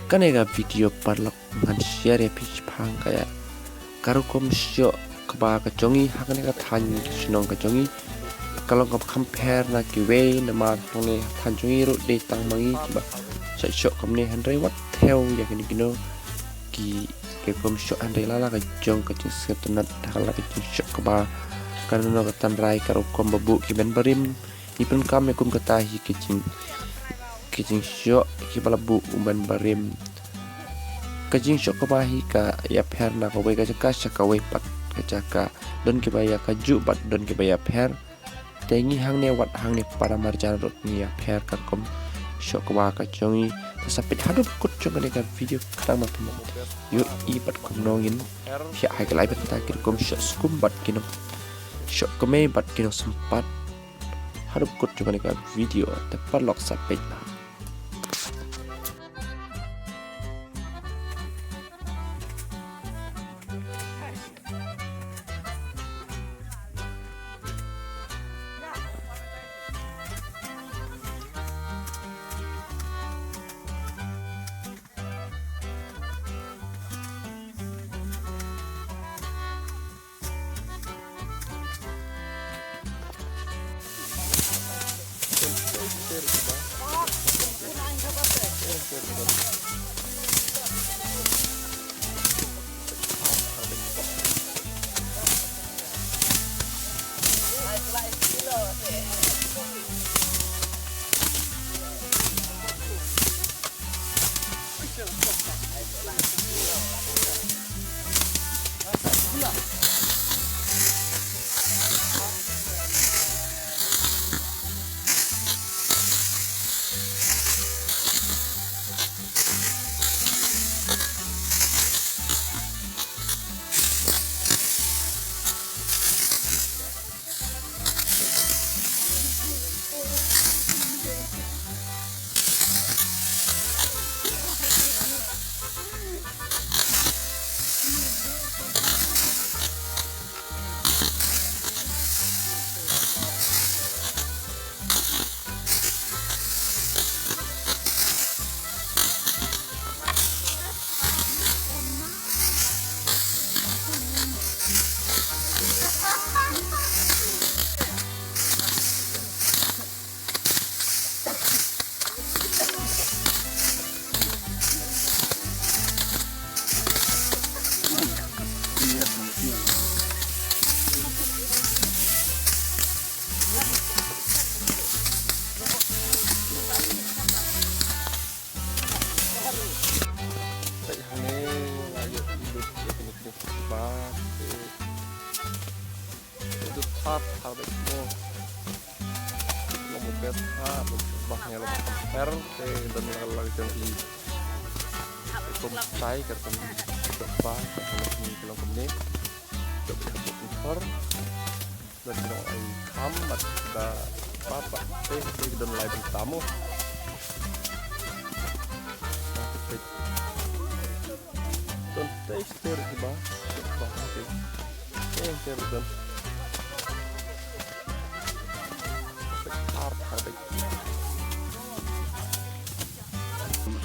kanega video parlak ngan share ya pitch pang kaya karukom syo keba kacongi hakane ka tan sinong kacongi kalau ngap compare na kiwe na ma ngi tanjungi ru de tang mangi kiba syo kamne handre wat theo ya kini kino ki ke kom syo handre lala ka jong ka cing setunat dakala ka cing syo keba karena ka tanrai karukom babu ki ben barim ipun kam yakum katahi kicing syok kibala bu umban barim kajing syok kabahi ka ya perna ka we ka jaka we pat ka jaka don kibaya ka jubat don kibaya per tengi hang ne wat hang ne para marjan rot ni ya per ka kom syok ka ka jongi sapit hadup kut jonga ka video kadang ma pem yo ipat kom nongin ya ai ka lai pat ta kir kom syok skumbat kino syok keme bat kino sempat hadup kut jonga ka video tepat lok sapit hal baik mo lumupet ha bahnya lo per te dan lagi jangan ikum sai kertas coba kalau ini kalau kemudian coba habis per dan kalau ai kam ada apa te dan lain tamu dan tester coba tester dan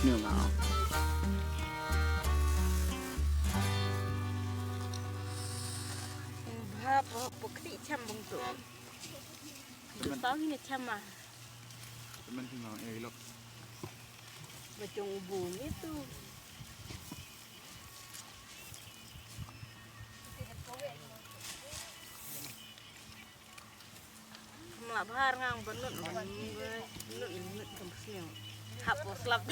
nhiều nào pokoknya cam bungsu tahu ini cam ah teman tinggal elok bacung ubung itu melak bahar ngang benut benut benut kempsing hapus lap